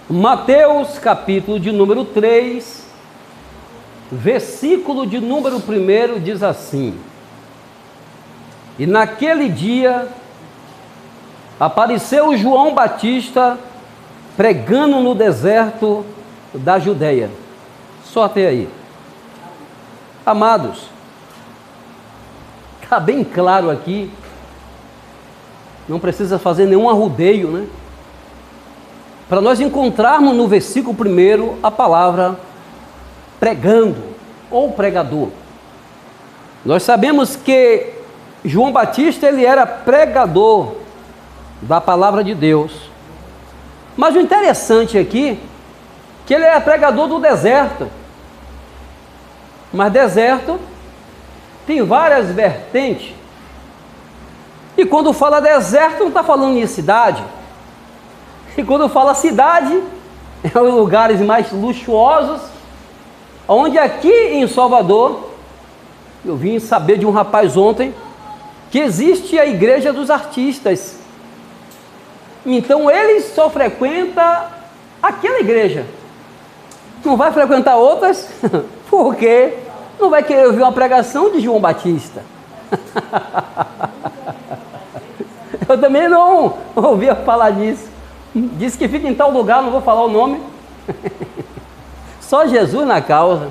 Mateus, capítulo de número 3, versículo de número 1 diz assim: E naquele dia apareceu João Batista pregando no deserto da Judeia. Só até aí. Amados, está bem claro aqui, não precisa fazer nenhum arrudeio, né? Para nós encontrarmos no versículo 1 a palavra pregando ou pregador. Nós sabemos que João Batista ele era pregador da palavra de Deus. Mas o interessante aqui é que ele era pregador do deserto. Mas deserto tem várias vertentes. E quando fala deserto não está falando em cidade. E quando fala cidade, é os lugares mais luxuosos, onde aqui em Salvador, eu vim saber de um rapaz ontem, que existe a igreja dos artistas. Então ele só frequenta aquela igreja. Não vai frequentar outras, porque não vai querer ouvir uma pregação de João Batista. Eu também não ouvia falar disso. Diz que fica em tal lugar, não vou falar o nome. Só Jesus na causa,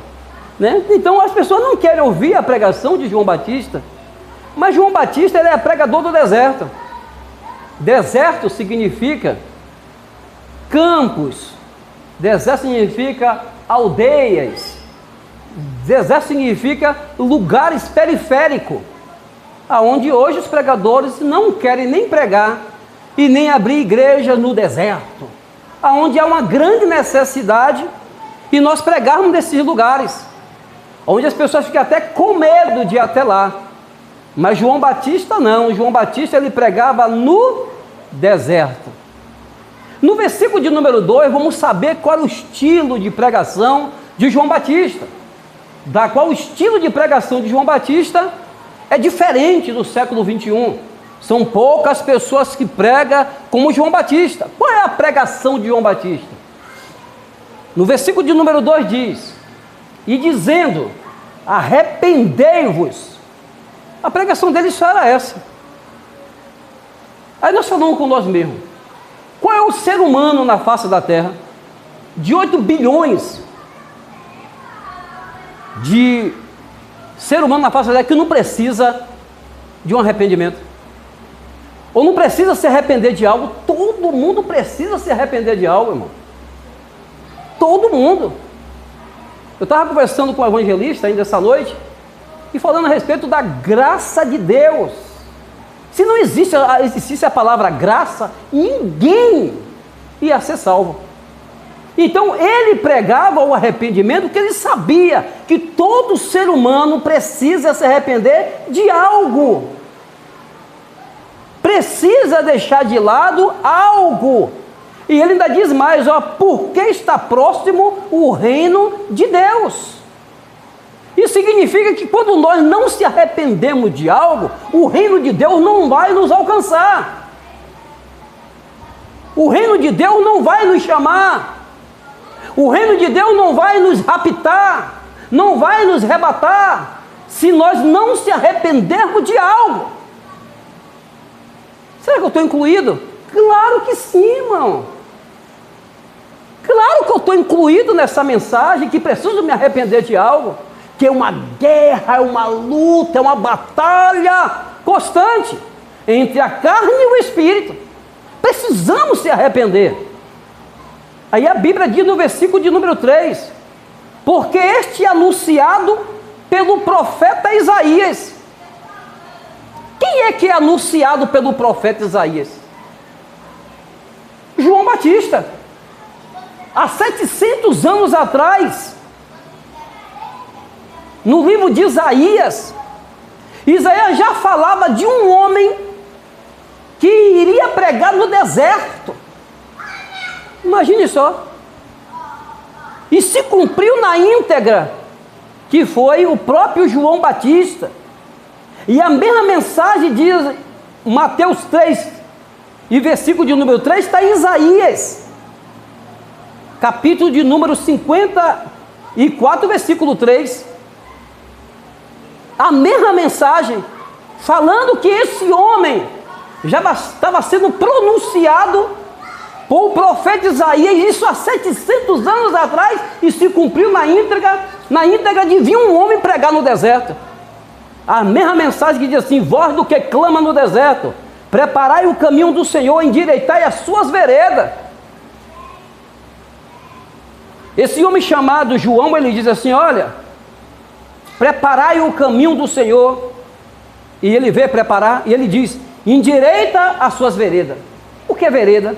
né? Então as pessoas não querem ouvir a pregação de João Batista. Mas João Batista ele é pregador do deserto. Deserto significa campos. Deserto significa aldeias. Deserto significa lugares periféricos, aonde hoje os pregadores não querem nem pregar e nem abrir igreja no deserto, aonde há uma grande necessidade e nós pregarmos nesses lugares, onde as pessoas ficam até com medo de ir até lá. Mas João Batista não, João Batista ele pregava no deserto. No versículo de número 2, vamos saber qual era o estilo de pregação de João Batista, da qual o estilo de pregação de João Batista é diferente do século 21. São poucas pessoas que pregam como João Batista. Qual é a pregação de João Batista? No versículo de número 2 diz: E dizendo, arrependei-vos. A pregação dele só era essa. Aí nós falamos com nós mesmos: qual é o ser humano na face da terra, de 8 bilhões de ser humano na face da terra, que não precisa de um arrependimento? Ou não precisa se arrepender de algo? Todo mundo precisa se arrepender de algo, irmão. Todo mundo. Eu estava conversando com o evangelista ainda essa noite, e falando a respeito da graça de Deus. Se não existisse a palavra graça, ninguém ia ser salvo. Então ele pregava o arrependimento, porque ele sabia que todo ser humano precisa se arrepender de algo. Precisa deixar de lado algo. E ele ainda diz mais, ó, porque está próximo o reino de Deus. Isso significa que quando nós não se arrependemos de algo, o reino de Deus não vai nos alcançar. O reino de Deus não vai nos chamar. O reino de Deus não vai nos raptar, não vai nos arrebatar, se nós não se arrependermos de algo. Será que eu estou incluído? Claro que sim, irmão. Claro que eu estou incluído nessa mensagem, que preciso me arrepender de algo, que é uma guerra, é uma luta, é uma batalha constante entre a carne e o espírito. Precisamos se arrepender. Aí a Bíblia diz no versículo de número 3, porque este é anunciado pelo profeta Isaías. Quem é que é anunciado pelo profeta Isaías? João Batista. Há 700 anos atrás, no livro de Isaías, Isaías já falava de um homem que iria pregar no deserto. Imagine só. E se cumpriu na íntegra, que foi o próprio João Batista. E a mesma mensagem de Mateus 3, e versículo de número 3, está em Isaías. capítulo de número 54, versículo 3, a mesma mensagem, falando que esse homem já estava sendo pronunciado por o profeta Isaías, isso há 700 anos atrás, e se cumpriu na íntegra de vir um homem pregar no deserto. A mesma mensagem que diz assim: voz do que clama no deserto, preparai o caminho do Senhor, endireitai as suas veredas. Esse homem chamado João, ele diz assim: olha, preparai o caminho do Senhor. E ele veio preparar, e ele diz: endireita as suas veredas. O que é vereda?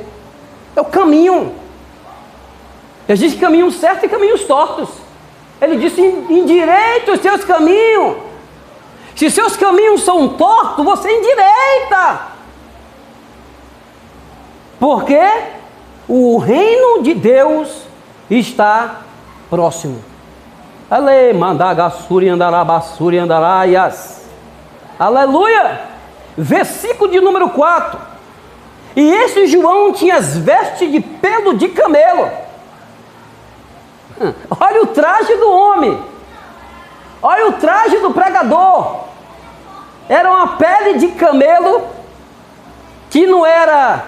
É o caminho. Existe caminhos certos e caminhos tortos. Ele disse: endireita os seus caminhos. Se seus caminhos são tortos, você endireita. Porque o reino de Deus está próximo. Ale mandagassuri andarabassuri andaraias. Aleluia! Versículo de número 4. E esse João tinha as vestes de pelo de camelo. Olha o traje do homem. Olha o traje do pregador. Era uma pele de camelo, que não era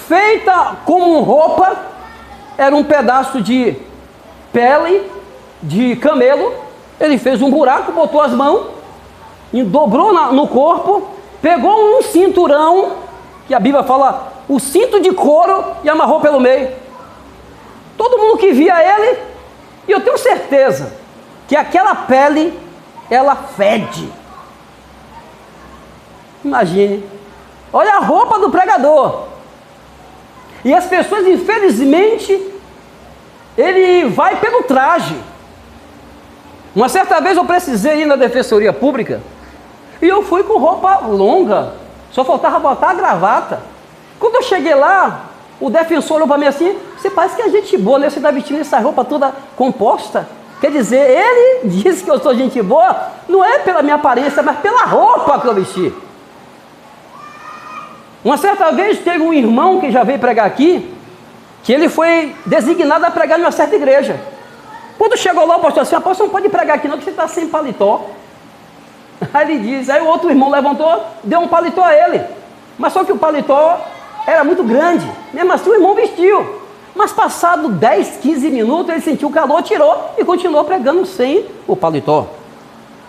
feita como roupa, era um pedaço de pele de camelo. Ele fez um buraco, botou as mãos, dobrou no corpo, pegou um cinturão, que a Bíblia fala, o cinto de couro, e amarrou pelo meio. Todo mundo que via ele, e eu tenho certeza que aquela pele, ela fede. Imagine, olha a roupa do pregador. E as pessoas, infelizmente, ele vai pelo traje. Uma certa vez eu precisei ir na Defensoria Pública, e eu fui com roupa longa, só faltava botar a gravata. Quando eu cheguei lá, o defensor olhou para mim assim: você parece que é gente boa, né? Você está vestindo essa roupa toda composta. Quer dizer, ele disse que eu sou gente boa, não é pela minha aparência, mas pela roupa que eu vesti. Uma certa vez teve um irmão que já veio pregar aqui, que ele foi designado a pregar numa certa igreja. Quando chegou lá, o pastor assim: apóstolo, não pode pregar aqui não, que você está sem paletó. Aí ele diz, aí o outro irmão levantou, deu um paletó a ele. Mas só que o paletó era muito grande, mesmo assim o irmão vestiu. Mas passado 10, 15 minutos, ele sentiu o calor, tirou e continuou pregando sem o paletó.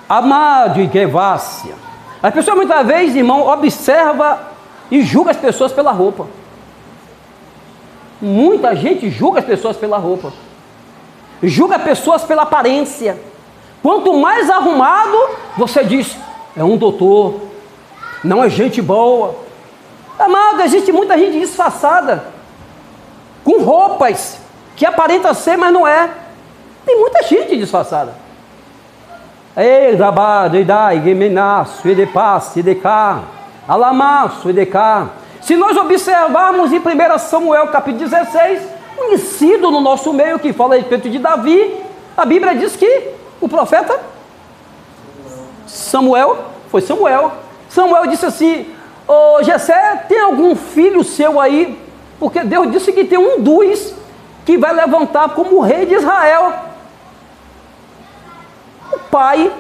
Amado e Gevácia. As pessoas muitas vezes, irmão, observa e julga as pessoas pela roupa. Muita gente julga as pessoas pela roupa. Julga pessoas pela aparência. Quanto mais arrumado, você diz, é um doutor, não é gente boa. Amado, existe muita gente disfarçada, com roupas que aparenta ser, mas não é. Tem muita gente disfarçada. Ei, rabado, idai, gemenaço, edepasse, edecá, alamaço, edecá. Se nós observarmos em 1 Samuel capítulo 16, conhecido no nosso meio, que fala a respeito de Davi, a Bíblia diz que o profeta Samuel disse assim: ô Jessé, tem algum filho seu aí? Porque Deus disse que tem um dos que vai levantar como rei de Israel. O pai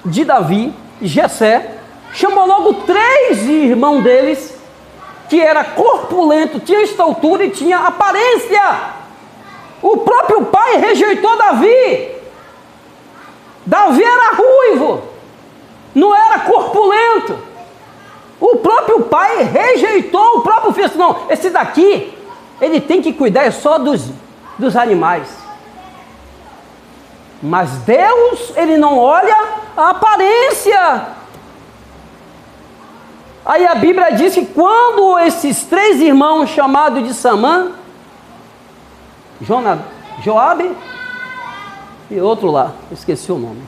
de Davi, Jessé, chamou logo 3 irmãos deles, que era corpulento, tinha estatura e tinha aparência. O próprio pai rejeitou Davi. Davi era ruivo, não era corpulento. O próprio pai rejeitou o próprio filho. Não, esse daqui, ele tem que cuidar só dos animais. Mas Deus, ele não olha a aparência. Aí a Bíblia diz que quando esses 3 irmãos chamados de Samã, Joabe e outro lá, esqueci o nome.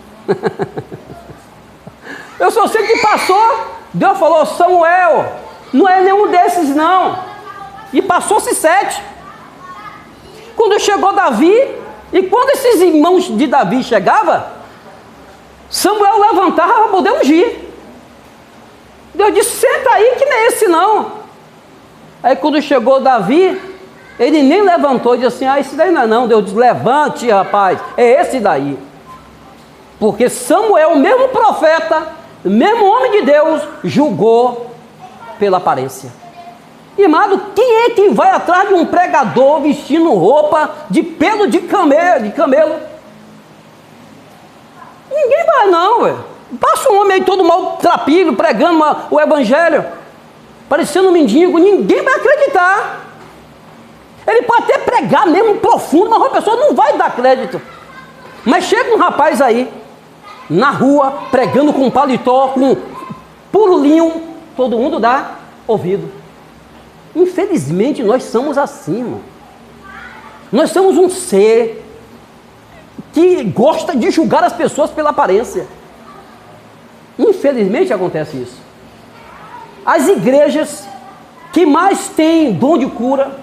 Eu só sei que passou, Deus falou: Samuel, não é nenhum desses não. E passou-se 7. Quando chegou Davi, e quando esses irmãos de Davi chegavam, Samuel levantava para poder ungir. Deus disse: senta aí que não é esse não. Aí quando chegou Davi, Ele nem levantou e disse assim: ah, esse daí não é não. Deus diz: levante, rapaz, é esse daí. Porque Samuel, o mesmo profeta, o mesmo homem de Deus, julgou pela aparência. Irmão, quem é que vai atrás de um pregador vestindo roupa de pelo de camelo? Ninguém vai não, velho. Passa um homem aí todo maltrapilho, pregando o evangelho, parecendo um mendigo, ninguém vai acreditar. Ele pode até pregar mesmo profundo, mas a pessoa não vai dar crédito. Mas chega um rapaz aí, na rua, pregando com paletó, com puro linho, todo mundo dá ouvido. Infelizmente nós somos assim, irmão. Nós somos um ser que gosta de julgar as pessoas pela aparência. Infelizmente acontece isso. As igrejas que mais têm dom de cura,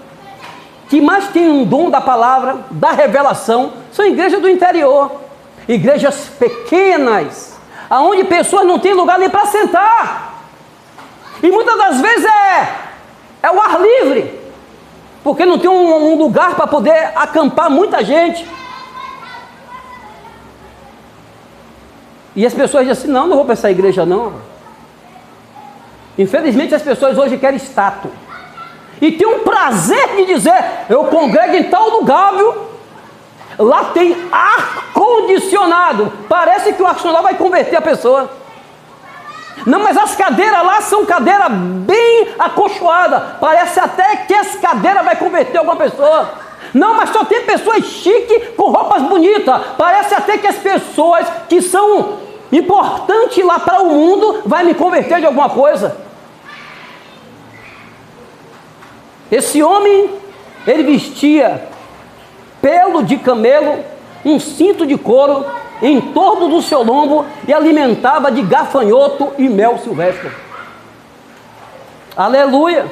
que mais têm um dom da palavra, da revelação, são igrejas do interior, igrejas pequenas, aonde pessoas não têm lugar nem para sentar, e muitas das vezes é o ar livre, porque não tem um lugar para poder acampar muita gente. E as pessoas dizem assim: não vou para essa igreja não. Infelizmente as pessoas hoje querem status, e tem um prazer de dizer: eu congrego em tal lugar, viu? Lá tem ar condicionado. Parece que o ar condicionado vai converter a pessoa. Não, mas as cadeiras lá são cadeiras bem acolchoadas. Parece até que as cadeiras vai converter alguma pessoa. Não, mas só tem pessoas chiques com roupas bonitas. Parece até que as pessoas que são importantes lá para o mundo vai me converter de alguma coisa. Esse homem, ele vestia pelo de camelo, um cinto de couro em torno do seu lombo e alimentava de gafanhoto e mel silvestre. Aleluia!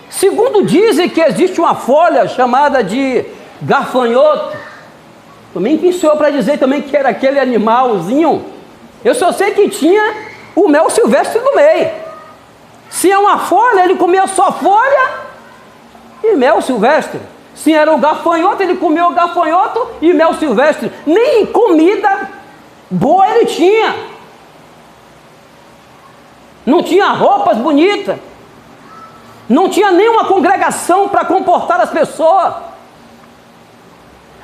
Segundo dizem que existe uma folha chamada de gafanhoto. Também quem sou eu para dizer também que era aquele animalzinho? Eu só sei que tinha o mel silvestre no meio. Se é uma folha, ele comia só folha e mel silvestre. Se era o gafanhoto, ele comia o gafanhoto e mel silvestre. Nem comida boa ele tinha. Não tinha roupas bonitas. Não tinha nenhuma congregação para comportar as pessoas.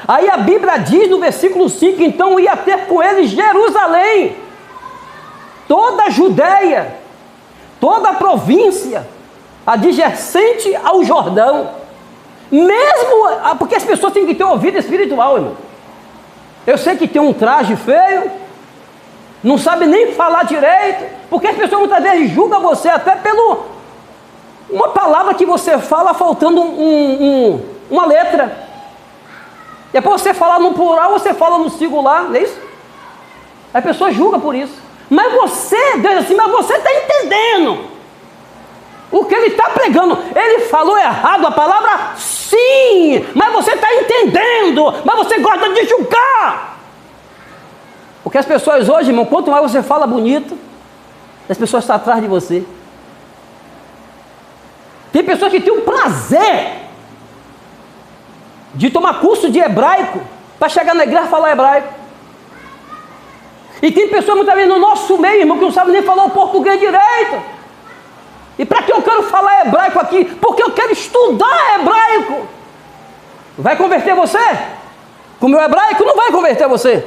Aí a Bíblia diz no versículo 5: então ia ter com ele Jerusalém, toda a Judéia, toda a província adjacente ao Jordão. Mesmo, porque as pessoas têm que ter ouvido espiritual, irmão. Eu sei que tem um traje feio, não sabe nem falar direito, porque as pessoas muitas vezes julgam você até pelo uma palavra que você fala faltando uma letra. Depois você fala no plural, você fala no singular, não é isso? A pessoa julga por isso. Mas você, Deus assim, mas você está entendendo o que ele está pregando. Ele falou errado a palavra, sim, mas você está entendendo, mas você gosta de julgar. Porque as pessoas hoje, irmão, quanto mais você fala bonito, as pessoas estão atrás de você. Tem pessoas que têm o prazer de tomar curso de hebraico para chegar na igreja e falar hebraico. E tem pessoas muitas vezes no nosso meio, irmão, que não sabe nem falar o português direito. E para que eu quero falar hebraico aqui? Porque eu quero estudar hebraico. Vai converter você? Com o meu hebraico não vai converter você.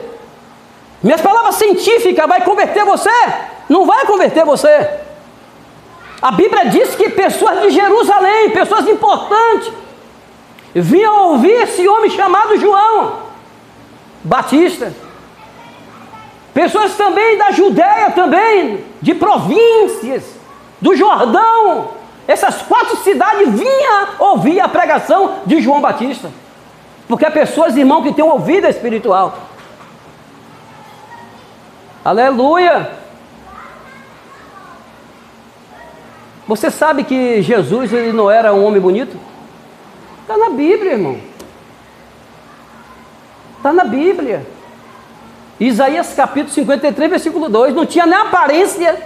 Minhas palavras científicas vai converter você? Não vai converter você. A Bíblia diz que pessoas de Jerusalém, pessoas importantes, vinham ouvir esse homem chamado João Batista. Pessoas também da Judéia, também, de províncias, do Jordão. Essas 4 cidades vinham ouvir a pregação de João Batista. Porque há pessoas, irmão, que têm ouvido espiritual. Aleluia! Você sabe que Jesus, ele não era um homem bonito? Está na Bíblia, irmão. Está na Bíblia. Isaías capítulo 53, versículo 2. Não tinha nem aparência,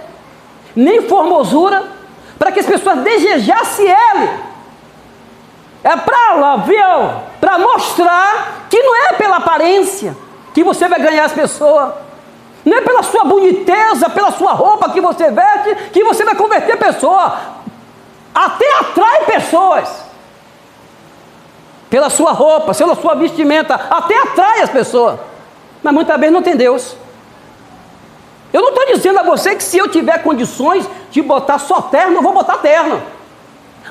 nem formosura, para que as pessoas desejassem ele. É para lá, viu? Para mostrar que não é pela aparência que você vai ganhar as pessoas. Não é pela sua boniteza, pela sua roupa que você veste, que você vai converter pessoa. Até atrai pessoas. Pela sua roupa, pela sua vestimenta, até atrai as pessoas. Mas muitas vezes não tem Deus. Eu não estou dizendo a você que se eu tiver condições de botar só terno, eu vou botar terno.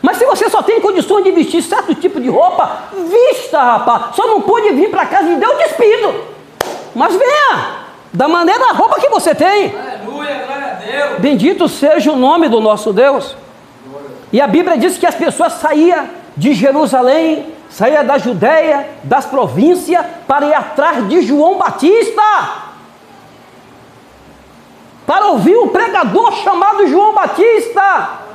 Mas se você só tem condições de vestir certo tipo de roupa, vista, rapaz. Só não pode vir para casa e dar o despido. Mas venha, da maneira da roupa que você tem. Aleluia, glória a Deus. Bendito seja o nome do nosso Deus. E a Bíblia diz que as pessoas saíam de Jerusalém, saíam da Judéia, das províncias, para ir atrás de João Batista, para ouvir um pregador chamado João Batista.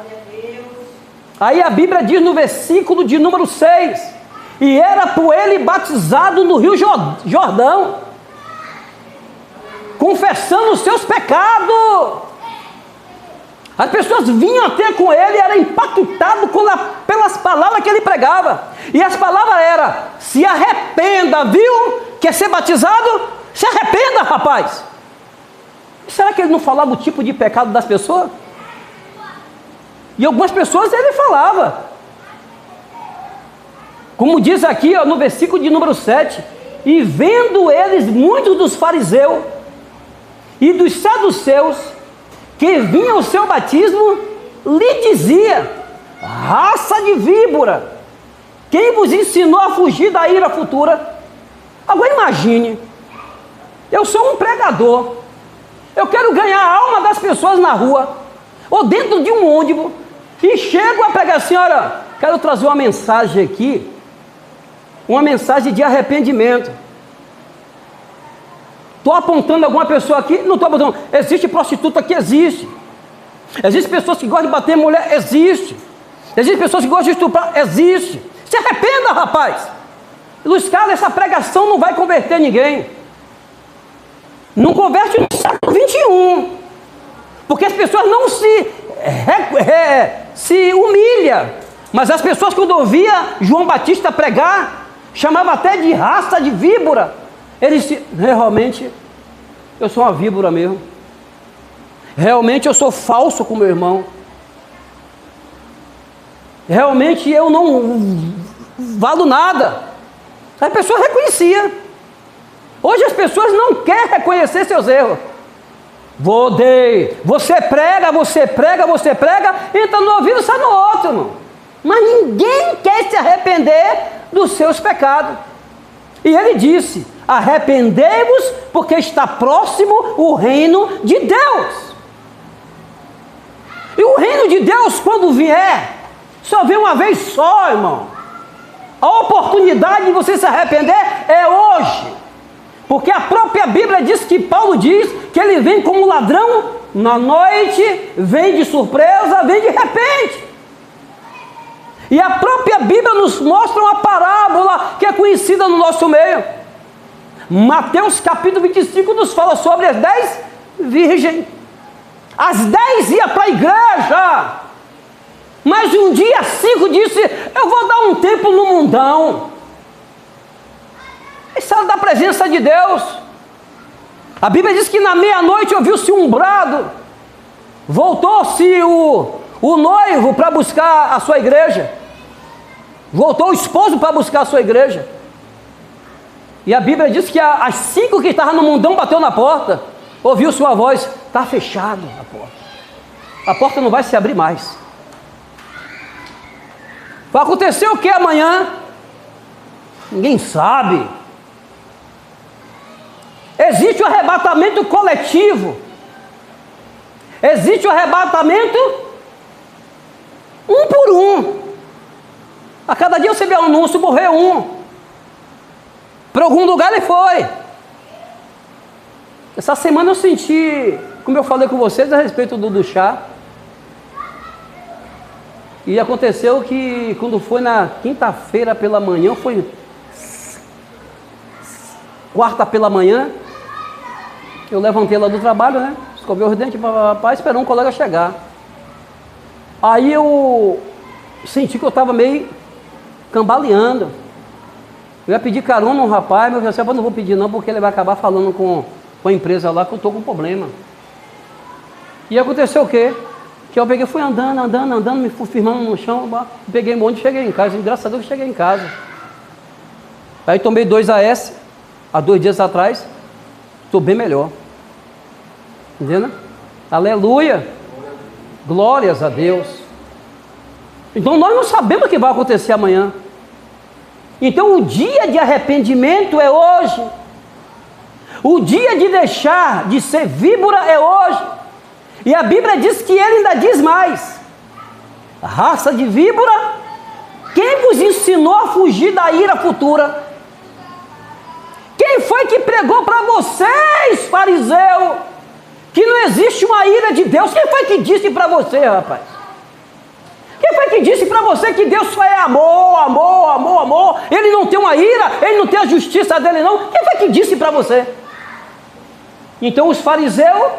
Aí a Bíblia diz no versículo de número 6, e era por ele batizado no rio Jordão, confessando os seus pecados. As pessoas vinham até com ele e eram impactadas pelas palavras que ele pregava. E as palavras eram: se arrependa, viu? Quer ser batizado? Se arrependa, rapaz. Será que ele não falava o tipo de pecado das pessoas? E algumas pessoas ele falava. Como diz aqui, ó, no versículo de número 7, e vendo eles muitos dos fariseus e dos saduceus que vinham ao seu batismo, lhe dizia: raça de víbora, quem vos ensinou a fugir da ira futura? Agora imagine, eu sou um pregador, eu quero ganhar a alma das pessoas na rua, ou dentro de um ônibus, e chego a pregar assim: olha, quero trazer uma mensagem aqui, uma mensagem de arrependimento. Estou apontando alguma pessoa aqui? Não estou apontando. Existe prostituta aqui? Existe. Existem pessoas que gostam de bater em mulher? Existe. Existem pessoas que gostam de estuprar? Existe. Se arrependa, rapaz. Luiz Carlos, essa pregação não vai converter ninguém. Não converte no século 21. Porque as pessoas não se humilham. Mas as pessoas, quando ouvia João Batista pregar, chamavam até de raça de víbora. Ele disse: realmente, eu sou uma víbora mesmo. Realmente eu sou falso com meu irmão. Realmente eu não valo nada. A pessoa reconhecia. Hoje as pessoas não querem reconhecer seus erros. Você prega, entra no ouvido e sai no outro, irmão. Mas ninguém quer se arrepender dos seus pecados. E ele disse: arrependei-vos, porque está próximo o reino de Deus. E o reino de Deus, quando vier, só vem uma vez só, irmão. A oportunidade de você se arrepender é hoje. Porque a própria Bíblia diz que Paulo diz que ele vem como ladrão na noite, vem de surpresa, vem de repente. E a própria Bíblia nos mostra uma parábola que é conhecida no nosso meio. Mateus capítulo 25 nos fala sobre as 10 virgens. As 10 iam para a igreja, mas um dia 5 disse: eu vou dar um tempo no mundão. Isso era da presença de Deus. A Bíblia diz que na meia-noite ouviu-se um brado. Voltou-se o noivo para buscar a sua igreja. Voltou o esposo para buscar a sua igreja. E a Bíblia diz que as 5 que estavam no mundão bateu na porta. Ouviu-se uma voz: está fechado a porta. A porta não vai se abrir mais. Vai acontecer o que amanhã? Ninguém sabe. Existe o arrebatamento coletivo. Existe o arrebatamento um por um. A cada dia você vê um anúncio: morreu um. Para algum lugar ele foi. Essa semana eu senti, como eu falei com vocês a respeito do chá. E aconteceu que quando foi na quinta-feira pela manhã, foi quarta pela manhã, eu levantei lá do trabalho, né? Escovei os dentes, papai, esperou um colega chegar. Aí eu senti que eu estava meio cambaleando. Eu ia pedir carona a um rapaz, mas eu disse, não vou pedir não, porque ele vai acabar falando com a empresa lá que eu estou com problema. E aconteceu o quê? Que eu peguei, fui andando, me fui firmando no chão, peguei um monte e cheguei em casa. E graças a Deus eu cheguei em casa. Aí tomei 2 AS, há 2 dias atrás, estou bem melhor. Entendeu? Aleluia! Glórias a Deus. Então nós não sabemos o que vai acontecer amanhã. Então o dia de arrependimento é hoje. O dia de deixar de ser víbora é hoje. E a Bíblia diz que ele ainda diz mais: raça de víbora, quem vos ensinou a fugir da ira futura? Quem foi que pregou para vocês, fariseu, que não existe uma ira de Deus? Quem foi que disse para você, rapaz? Quem foi que disse para você que Deus só é amor, amor, amor, amor? Ele não tem uma ira, ele não tem a justiça dele não? Quem foi que disse para você? Então os fariseus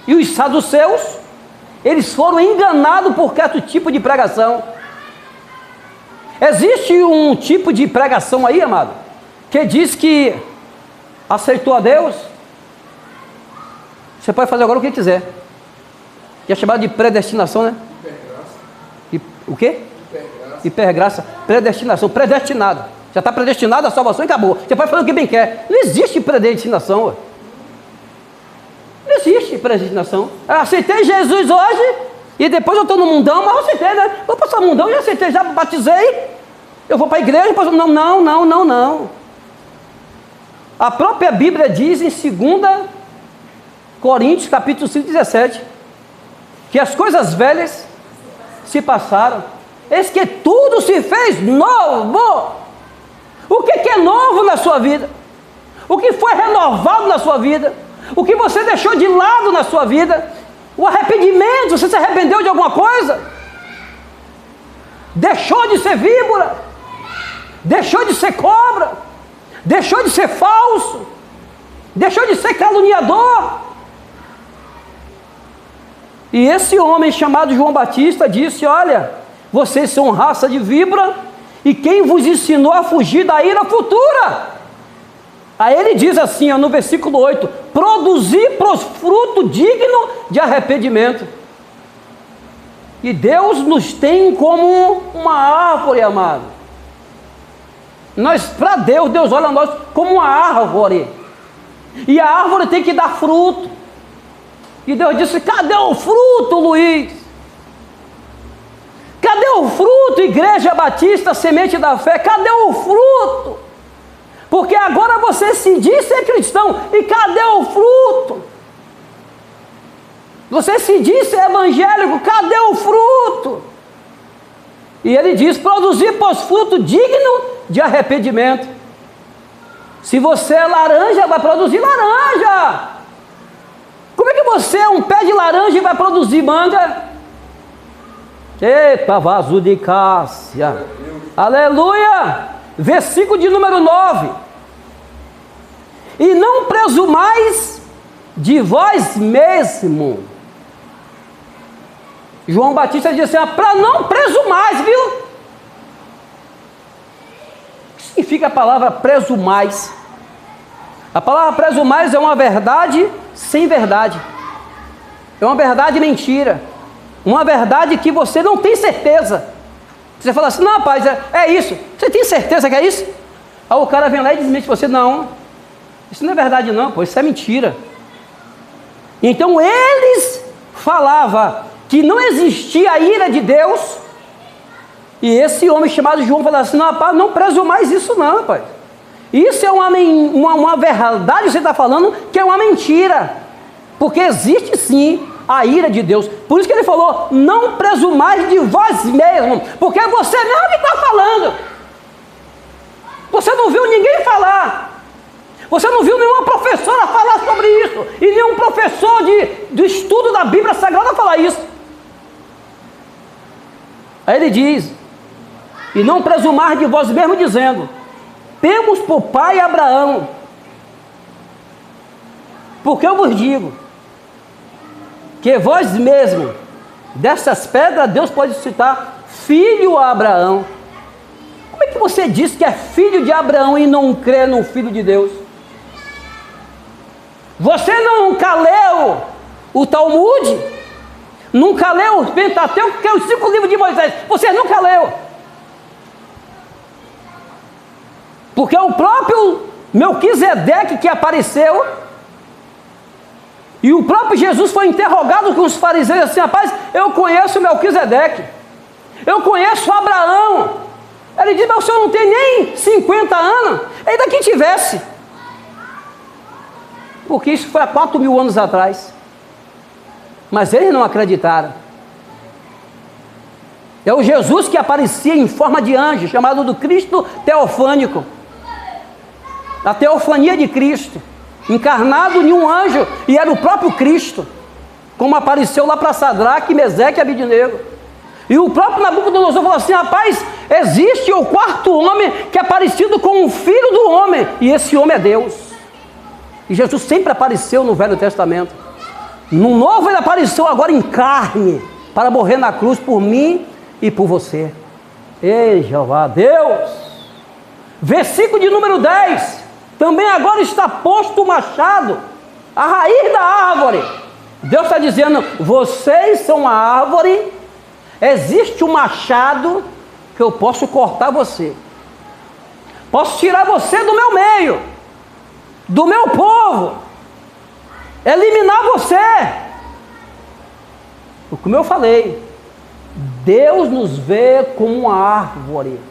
e os saduceus, eles foram enganados por certo tipo de pregação. Existe um tipo de pregação aí, amado, que diz que aceitou a Deus, você pode fazer agora o que quiser. Que é chamado de predestinação, né? O quê? Hipergraça. Predestinação, predestinado. Já está predestinado à salvação e acabou. Você pode fazer o que bem quer. Não existe predestinação, ué. Não existe predestinação. Eu aceitei Jesus hoje e depois eu estou no mundão, mas eu aceitei, né? Vou passar o mundão, já aceitei, já batizei. Eu vou para a igreja, depois... Não. A própria Bíblia diz em 2 Coríntios, capítulo 5, 17, que as coisas velhas se passaram, eis que tudo se fez novo. O que é novo na sua vida? O que foi renovado na sua vida? O que você deixou de lado na sua vida? O arrependimento, você se arrependeu de alguma coisa? Deixou de ser víbora? Deixou de ser cobra? Deixou de ser falso? Deixou de ser caluniador? E esse homem chamado João Batista disse: olha, vocês são raça de víbora, e quem vos ensinou a fugir da ira futura? Aí ele diz assim, ó, no versículo 8: produzir fruto digno de arrependimento. E Deus nos tem como uma árvore, amado. Para Deus olha nós como uma árvore. E a árvore tem que dar fruto. E Deus disse: cadê o fruto, Luiz? Cadê o fruto, Igreja Batista Semente da Fé? Cadê o fruto? Porque agora você se diz ser cristão, e cadê o fruto? Você se diz ser evangélico, cadê o fruto? E ele diz: produzir, pois, fruto digno de arrependimento. Se você é laranja, vai produzir laranja. Como é que você é um pé de laranja e vai produzir manga? Eita, vaso de cássia. Aleluia! Versículo de número 9. E não presumais de vós mesmo. João Batista disse assim: para não presumais, viu? O que significa a palavra presumais? A palavra presumais é uma verdade sem verdade. É uma verdade mentira. Uma verdade que você não tem certeza. Você fala assim: não, rapaz, é isso. Você tem certeza que é isso? Aí o cara vem lá e desmente você: não, isso não é verdade não, pô, isso é mentira. Então eles falavam que não existia a ira de Deus. E esse homem chamado João falava assim: não, rapaz, não presumais isso não, rapaz. Isso é uma verdade que você está falando, que é uma mentira. Porque existe sim a ira de Deus. Por isso que ele falou: não presumais de vós mesmos. Porque é você mesmo que está falando. Você não viu ninguém falar. Você não viu nenhuma professora falar sobre isso. E nenhum professor do estudo da Bíblia Sagrada falar isso. Aí ele diz: e não presumais de vós mesmos, dizendo: temos por pai Abraão. Porque eu vos digo que vós mesmos, dessas pedras, Deus pode citar filho a Abraão. você diz que é filho de Abraão e não crê no Filho de Deus? Você nunca leu o Talmud? Nunca leu o Pentateuco, que é os 5 livros de Moisés? Você nunca leu? Porque o próprio Melquisedeque que apareceu, e o próprio Jesus foi interrogado com os fariseus assim: rapaz, eu conheço Melquisedeque, eu conheço Abraão. Ele diz: mas o senhor não tem nem 50 anos, ainda que tivesse. Porque isso foi há 4.000 anos atrás. Mas eles não acreditaram. É o Jesus que aparecia em forma de anjo, chamado do Cristo teofânico. A teofania de Cristo, encarnado em um anjo, e era o próprio Cristo, como apareceu lá para Sadraque, Meseque e Abednego. E o próprio Nabucodonosor falou assim: rapaz, existe o 4º homem que é parecido com o Filho do Homem, e esse homem é Deus. E Jesus sempre apareceu no Velho Testamento. No Novo ele apareceu agora em carne, para morrer na cruz por mim e por você. Ei, Jeová, Deus! Versículo de número 10. Também agora está posto o machado, a raiz da árvore. Deus está dizendo: vocês são a árvore, existe um machado que eu posso cortar você. Posso tirar você do meu meio, do meu povo, eliminar você. Como eu falei, Deus nos vê como uma árvore.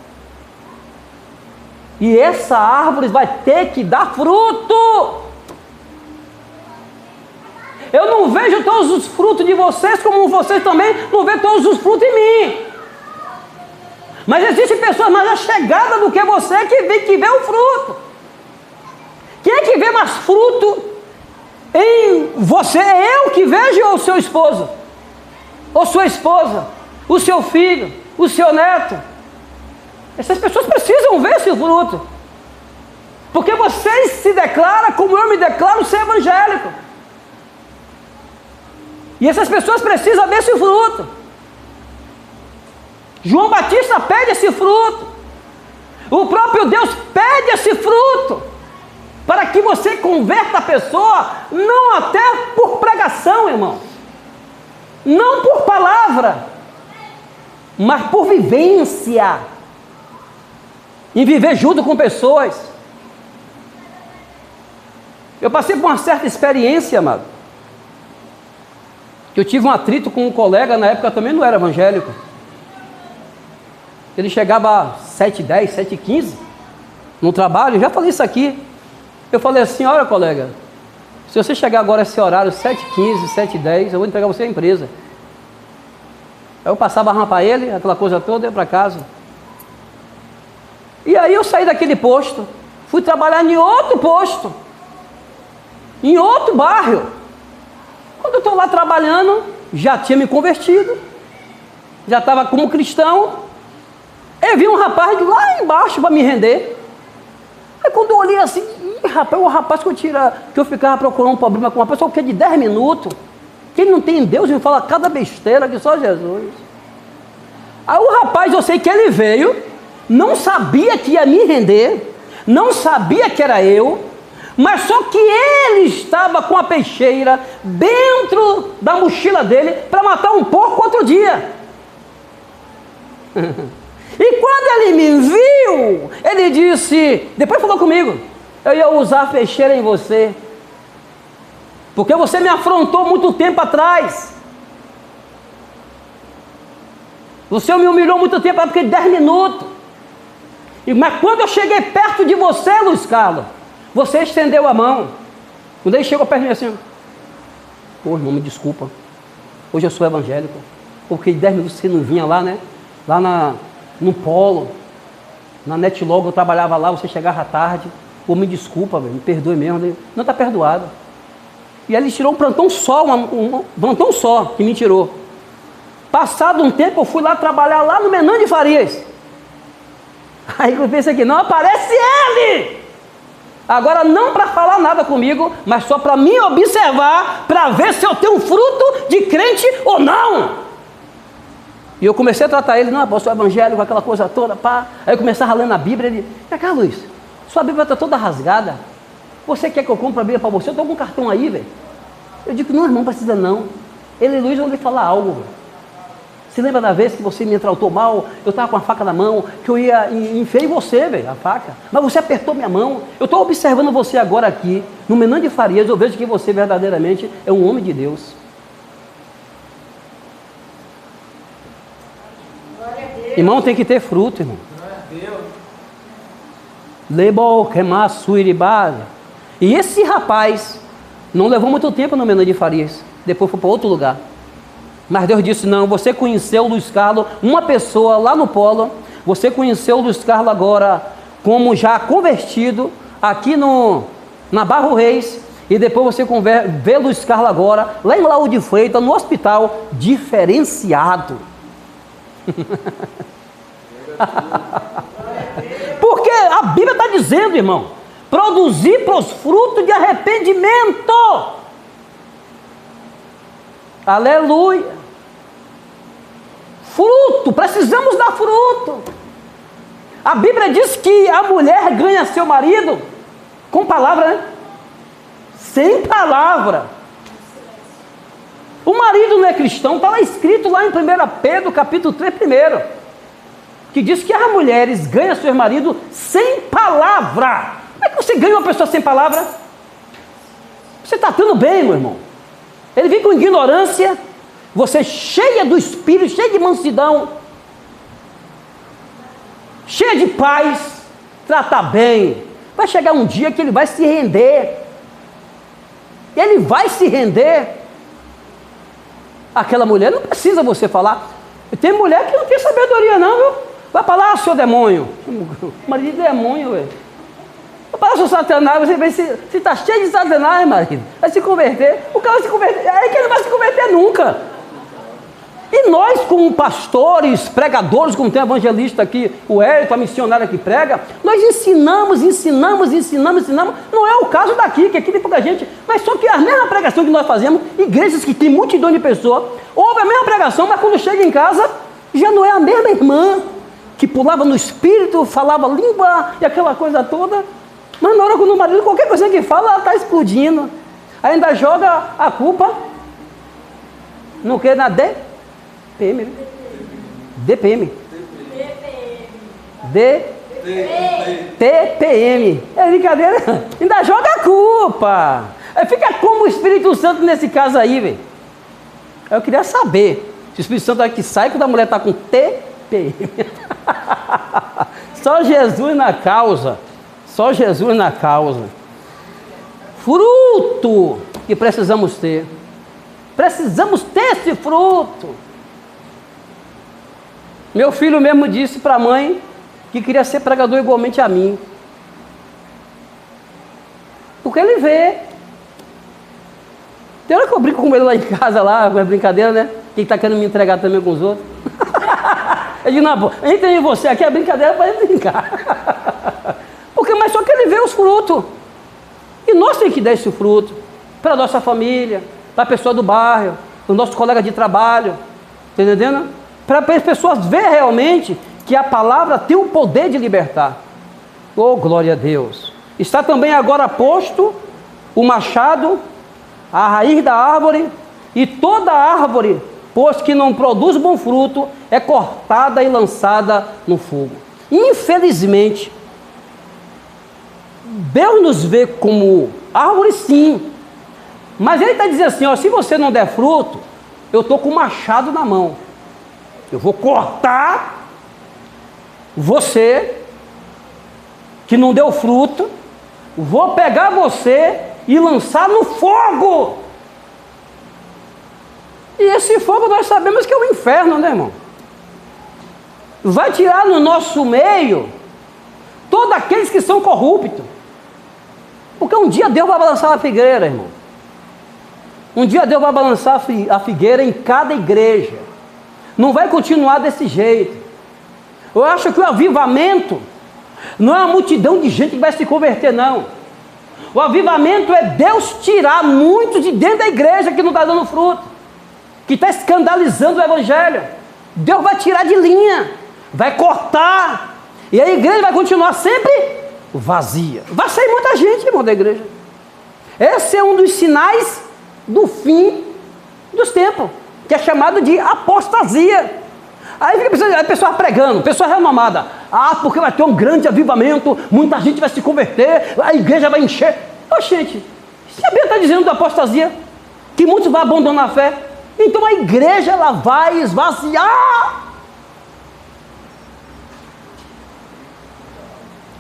E essa árvore vai ter que dar fruto. Eu não vejo todos os frutos de vocês, como vocês também não veem todos os frutos em mim. Mas existem pessoas mais achegadas do que você que vê o fruto. Quem é que vê mais fruto em você? É eu que vejo, ou o seu esposo? Ou sua esposa? O seu filho? O seu neto? Essas pessoas precisam ver esse fruto. Porque vocês se declaram, como eu me declaro, ser evangélico. E essas pessoas precisam ver esse fruto. João Batista pede esse fruto. O próprio Deus pede esse fruto. Para que você converta a pessoa, não até por pregação, irmão. Não por palavra, mas por vivência. Em viver junto com pessoas. Eu passei por uma certa experiência, amado. Que eu tive um atrito com um colega, na época também não era evangélico. Ele chegava às 7h10, 7h15 no trabalho, já falei isso aqui. Eu falei assim: olha, colega, se você chegar agora a esse horário, 7h15, 7h10, eu vou entregar você à empresa. Aí eu passava a arma para ele, aquela coisa toda, ia para casa. E aí eu saí daquele posto, fui trabalhar em outro posto, em outro bairro. Quando eu estou lá trabalhando, já tinha me convertido, já estava como cristão. Eu vi um rapaz de lá embaixo para me render. Aí quando eu olhei assim, rapaz, o rapaz que eu ficava procurando um problema com uma pessoa que é de 10 minutos. Quem não tem Deus me fala cada besteira que só Jesus. Aí o rapaz, eu sei que ele veio, não sabia que ia me render, não sabia que era eu, mas só que ele estava com a peixeira dentro da mochila dele para matar um porco outro dia. E quando ele me viu, ele disse, depois falou comigo: eu ia usar a peixeira em você, porque você me afrontou muito tempo atrás. Você me humilhou muito tempo, porque 10 minutos. Mas quando eu cheguei perto de você, Luiz Carlos, você estendeu a mão. Quando ele chegou perto de mim assim: pô, irmão, me desculpa, hoje eu sou evangélico. Porque 10 minutos você não vinha lá, né? Lá no Polo, na Netlog, eu trabalhava lá, você chegava à tarde. Pô, me desculpa, me perdoe mesmo. Não, está perdoado. E aí ele tirou um plantão só, um plantão só, que me tirou. Passado um tempo, eu fui lá trabalhar lá no Menão de Farias. Aí eu pensei que não aparece ele. Agora não para falar nada comigo, mas só para me observar, para ver se eu tenho um fruto de crente ou não. E eu comecei a tratar ele, não, apóstolo evangélico, aquela coisa toda, pá. Aí eu começava a ler na Bíblia, ele, cá, Luiz, sua Bíblia está toda rasgada. Você quer que eu compre a Bíblia para você? Eu estou com um cartão aí, velho. Eu digo, não, irmão, precisa não. Ele, Luiz, eu vou lhe falar algo, velho. Se lembra da vez que você me tratou mal, eu estava com a faca na mão, que eu ia enfiar em você, velho, a faca. Mas você apertou minha mão. Eu estou observando você agora aqui, no Menão de Farias, eu vejo que você verdadeiramente é um homem de Deus. Irmão, tem que ter fruto, irmão. Lebo, queimar, suiribada. E esse rapaz não levou muito tempo no Menão de Farias. Depois foi para outro lugar. Mas Deus disse, não, você conheceu o Luiz Carlos, uma pessoa lá no Polo, você conheceu o Luiz Carlos agora como já convertido, aqui na Barro Reis, e depois você vê o Luiz Carlos agora, lá em Lauro de Freitas, no hospital, diferenciado. Porque a Bíblia está dizendo, irmão, produzir pros frutos de arrependimento. Aleluia. Fruto, precisamos dar fruto. A Bíblia diz que a mulher ganha seu marido com palavra, né? Sem palavra. O marido não é cristão, está lá escrito lá em 1 Pedro, capítulo 3, primeiro, que diz que as mulheres ganham seus maridos sem palavra. Como é que você ganha uma pessoa sem palavra? Você está tendo bem, meu irmão. Ele vem com ignorância, você cheia do Espírito, cheia de mansidão, cheia de paz, trata bem. Vai chegar um dia que ele vai se render. Ele vai se render. Aquela mulher não precisa você falar. Tem mulher que não tem sabedoria não, viu? Vai para lá, seu demônio. Marido de demônio, velho. Vai para lá, seu Satanás. Você vê se está cheio de Satanás, marido. Vai se converter. O cara vai se converter. É que ele não vai se converter nunca. E nós, como pastores, pregadores, como tem evangelista aqui, o Hélio, a missionária que prega, nós ensinamos. Não é o caso daqui, que aqui tem pouca gente, mas só que a mesma pregação que nós fazemos, igrejas que tem multidão de pessoas, ouve a mesma pregação, mas quando chega em casa, já não é a mesma irmã, que pulava no espírito, falava língua e aquela coisa toda, mas na hora que o marido, qualquer coisa que fala, ela está explodindo, ainda joga a culpa, no que? Na DPM. TPM. É brincadeira? Ainda joga a culpa. Fica como o Espírito Santo nesse caso aí, velho. Eu queria saber se o Espírito Santo é que sai quando a mulher está com TPM. Só Jesus na causa. Só Jesus na causa. Fruto que precisamos ter. Precisamos ter esse fruto. Meu filho mesmo disse para a mãe que queria ser pregador igualmente a mim. Porque ele vê. Tem hora que eu brinco com ele lá em casa, lá, com a brincadeira, né? Que ele está querendo me entregar também com os outros. Eu digo, não, pô, entre você aqui, a brincadeira para ele brincar. Porque, mas só que ele vê os frutos. E nós temos que dar esse fruto para a nossa família, para a pessoa do bairro, para os nossos colegas de trabalho. Está entendendo? Para as pessoas verem realmente que a palavra tem o poder de libertar. Oh, glória a Deus. Está também agora posto o machado, a raiz da árvore, e toda árvore, pois que não produz bom fruto, é cortada e lançada no fogo. Infelizmente, Deus nos vê como árvore, sim, mas Ele está dizendo assim, ó, se você não der fruto, eu estou com o machado na mão, eu vou cortar você que não deu fruto, vou pegar você e lançar no fogo. E esse fogo nós sabemos que é o inferno, né, irmão? Vai tirar no nosso meio todos aqueles que são corruptos. Porque um dia Deus vai balançar a figueira, irmão. Um dia Deus vai balançar a figueira em cada igreja. Não vai continuar desse jeito. Eu acho que o avivamento não é uma multidão de gente que vai se converter, não. O avivamento é Deus tirar muitos de dentro da igreja que não está dando fruto, que está escandalizando o evangelho. Deus vai tirar de linha, vai cortar, e a igreja vai continuar sempre vazia. Vai sair muita gente, irmão, da igreja. Esse é um dos sinais do fim dos tempos, que é chamado de apostasia. Aí fica a pessoa pregando, pessoa renomada. Porque vai ter um grande avivamento, muita gente vai se converter, a igreja vai encher. Gente, se a Bíblia está dizendo da apostasia, que muitos vão abandonar a fé, então a igreja ela vai esvaziar.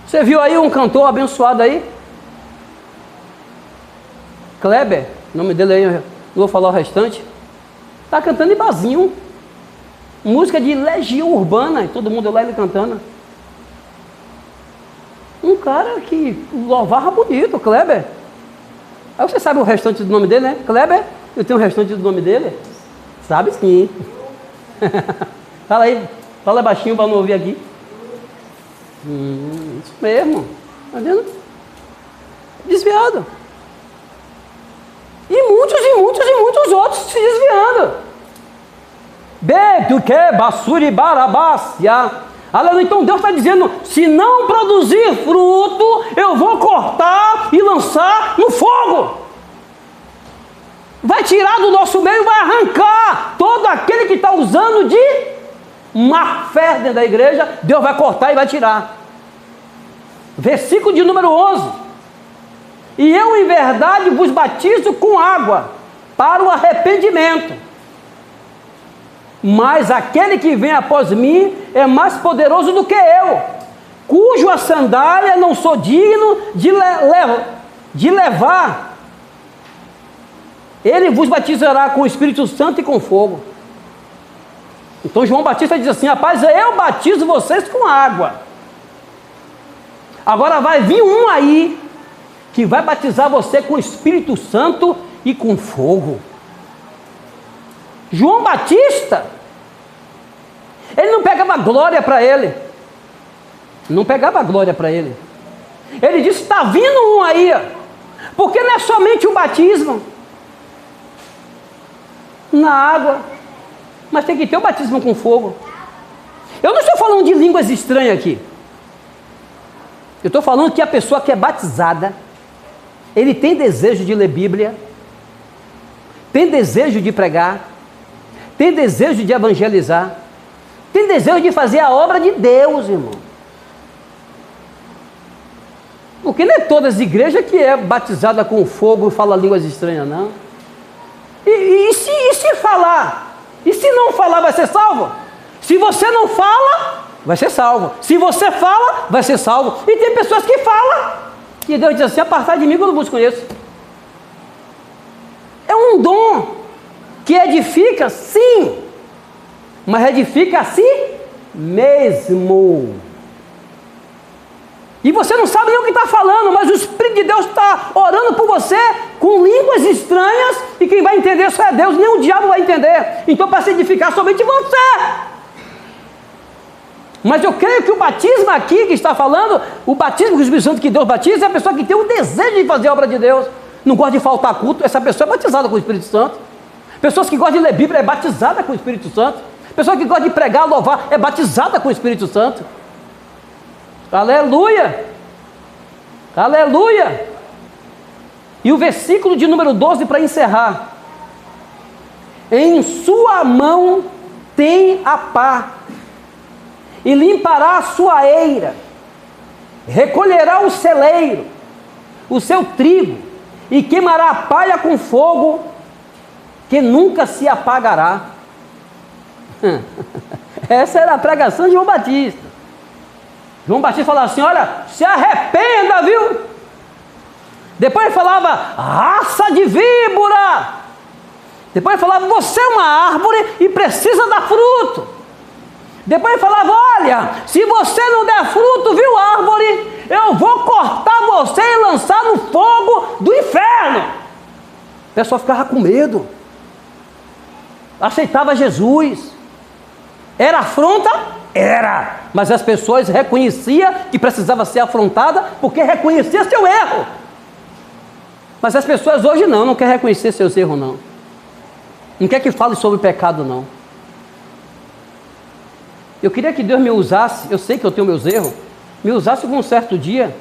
Você viu aí um cantor abençoado aí? Kleber, o nome dele aí, não vou falar o restante. Está cantando em barzinho. Música de Legião Urbana, e todo mundo lá ele cantando. Um cara que louvava bonito, Kleber. Aí você sabe o restante do nome dele, né? Kleber? Eu tenho o restante do nome dele? Sabe sim. Fala aí, fala baixinho para não ouvir aqui. Isso mesmo. Tá vendo? Desviado. E muitos outros se desviando. Tu que basuri barabácia. Aleluia. Então Deus está dizendo: se não produzir fruto, eu vou cortar e lançar no fogo. Vai tirar do nosso meio, vai arrancar todo aquele que está usando de má fé dentro da igreja. Deus vai cortar e vai tirar. Versículo de número 11: e eu em verdade vos batizo com água para o arrependimento, mas aquele que vem após mim é mais poderoso do que eu, cuja sandália não sou digno de levar. Ele vos batizará com o Espírito Santo e com fogo. Então João Batista diz assim: rapaz, eu batizo vocês com água. Agora vai vir um aí que vai batizar você com o Espírito Santo e com fogo. João Batista, ele não pegava glória para ele. Não pegava glória para ele. Ele disse: está vindo um aí, porque não é somente o batismo na água, mas tem que ter o batismo com fogo. Eu não estou falando de línguas estranhas aqui. Eu estou falando que a pessoa que é batizada, ele tem desejo de ler Bíblia, tem desejo de pregar, tem desejo de evangelizar, tem desejo de fazer a obra de Deus, irmão. Porque não é todas as igrejas que é batizada com fogo e fala línguas estranhas, não. E se falar? E se não falar, vai ser salvo? Se você não fala, vai ser salvo. Se você fala, vai ser salvo. E tem pessoas que falam, e Deus diz assim: apartai de mim que eu não vos conheço. É um dom que edifica, sim, mas edifica a si mesmo. E você não sabe nem o que está falando, mas o Espírito de Deus está orando por você com línguas estranhas, e quem vai entender só é Deus, nem o diabo vai entender. Então, para se edificar, somente você. Mas eu creio que o batismo aqui que está falando, o batismo com o Espírito Santo que Deus batiza, é a pessoa que tem o desejo de fazer a obra de Deus, não gosta de faltar culto. Essa pessoa é batizada com o Espírito Santo. Pessoas que gostam de ler Bíblia é batizada com o Espírito Santo. Pessoa que gosta de pregar, louvar, é batizada com o Espírito Santo. Aleluia! Aleluia! E o versículo de número 12 para encerrar: em sua mão tem a pá, e limpará a sua eira, recolherá o celeiro, o seu trigo, e queimará a palha com fogo, que nunca se apagará. Essa era a pregação de João Batista. João Batista falava assim: olha, se arrependa, viu? Depois ele falava: raça de víbora. Depois ele falava: você é uma árvore e precisa dar fruto. Depois ele falava: olha, se você não der fruto, viu, árvore, eu vou cortar você e lançar no fogo do inferno. O pessoal ficava com medo, aceitava Jesus. Era afronta? Era, mas as pessoas reconheciam que precisava ser afrontada, porque reconhecia seu erro. Mas as pessoas hoje não querem reconhecer seus erros, não quer que fale sobre pecado, não. Eu queria que Deus me usasse, eu sei que eu tenho meus erros, me usasse com um certo dia.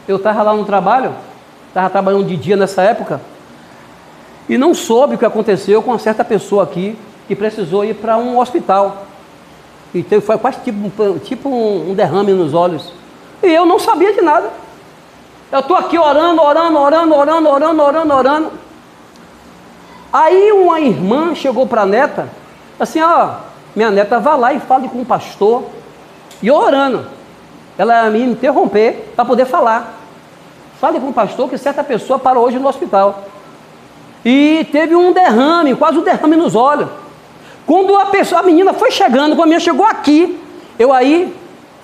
Eu estava lá no trabalho, estava trabalhando de dia nessa época, e não soube o que aconteceu com uma certa pessoa aqui, que precisou ir para um hospital. E foi quase tipo um derrame nos olhos. E eu não sabia de nada. Eu estou aqui orando. Aí uma irmã chegou para a neta, assim, ó, minha neta, vá lá e fale com o pastor. E eu orando. Ela ia me interromper para poder falar. Fale com o pastor que certa pessoa parou hoje no hospital. E teve um derrame, quase um derrame nos olhos. Quando a menina foi chegando, quando a menina chegou aqui, eu aí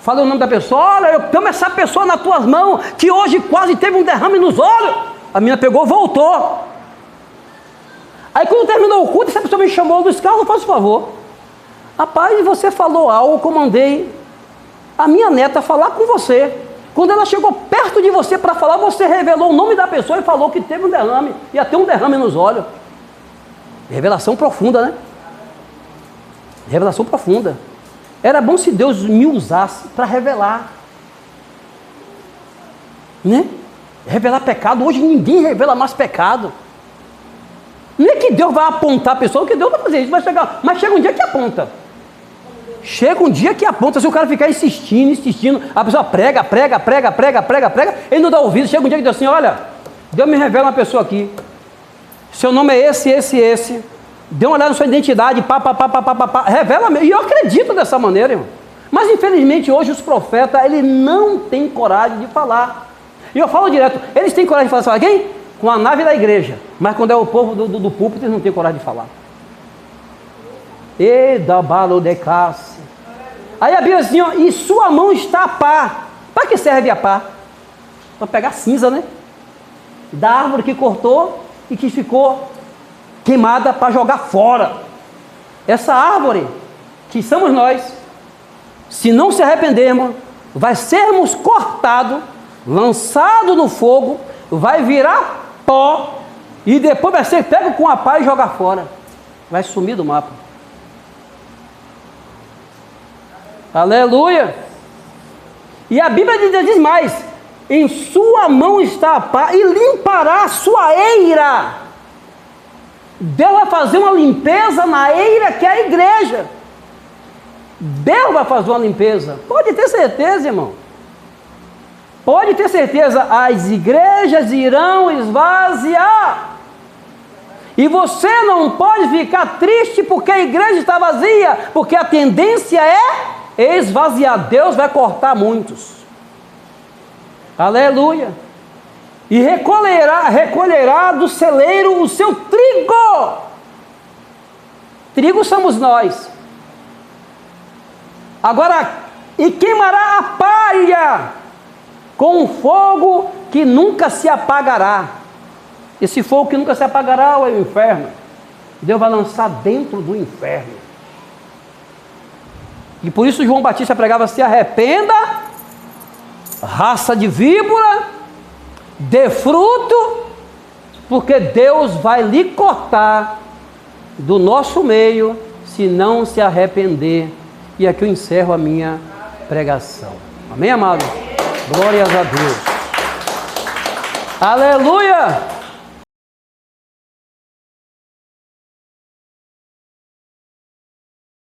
falei o nome da pessoa, olha, eu tomo essa pessoa nas tuas mãos, que hoje quase teve um derrame nos olhos. A menina pegou, voltou. Aí quando terminou o culto, essa pessoa me chamou, Luiz Carlos, faz favor. Rapaz, você falou algo que eu mandei a minha neta falar com você. Quando ela chegou perto de você para falar, você revelou o nome da pessoa e falou que teve um derrame, ia ter um derrame nos olhos. Revelação profunda, né? Revelação profunda. Era bom se Deus me usasse para revelar, né? Revelar pecado. Hoje ninguém revela mais pecado. Não é que Deus vai apontar a pessoa, que Deus vai fazer isso, vai chegar, mas chega um dia que aponta. Chega um dia que aponta. Se o cara ficar insistindo, a pessoa prega, ele não dá ouvido. Chega um dia que diz assim, olha, Deus me revela uma pessoa aqui, seu nome é esse, dê uma olhada na sua identidade, revela mesmo. E eu acredito dessa maneira, irmão. Mas infelizmente hoje os profetas, eles não têm coragem de falar. E eu falo direto, eles têm coragem de falar, sabe quem? Com a nave da igreja. Mas quando é o povo do púlpito, eles não têm coragem de falar. E da balo de caça. Aí a Bíblia diz assim, ó, em sua mão está a pá. Para que serve a pá? Para pegar cinza, né? Da árvore que cortou e que ficou queimada para jogar fora. Essa árvore, que somos nós, se não se arrependermos, vai sermos cortados, lançado no fogo, vai virar pó e depois vai ser pego com a pá e jogar fora. Vai sumir do mapa. Aleluia! E a Bíblia diz mais, em sua mão está a pá e limpará a sua eira. Deus vai fazer uma limpeza na eira que é a igreja. Deus vai fazer uma limpeza. Pode ter certeza, irmão. Pode ter certeza, as igrejas irão esvaziar. E você não pode ficar triste porque a igreja está vazia, porque a tendência é esvaziar. Deus vai cortar muitos. Aleluia. E recolherá do celeiro o seu trigo. Trigo somos nós. Agora, e queimará a palha com um fogo que nunca se apagará. Esse fogo que nunca se apagará é o inferno. Deus vai lançar dentro do inferno. E por isso João Batista pregava, se arrependa, raça de víbora, dê fruto, porque Deus vai lhe cortar do nosso meio, se não se arrepender. E aqui eu encerro a minha pregação. Amém, amado? Glórias a Deus. Aleluia!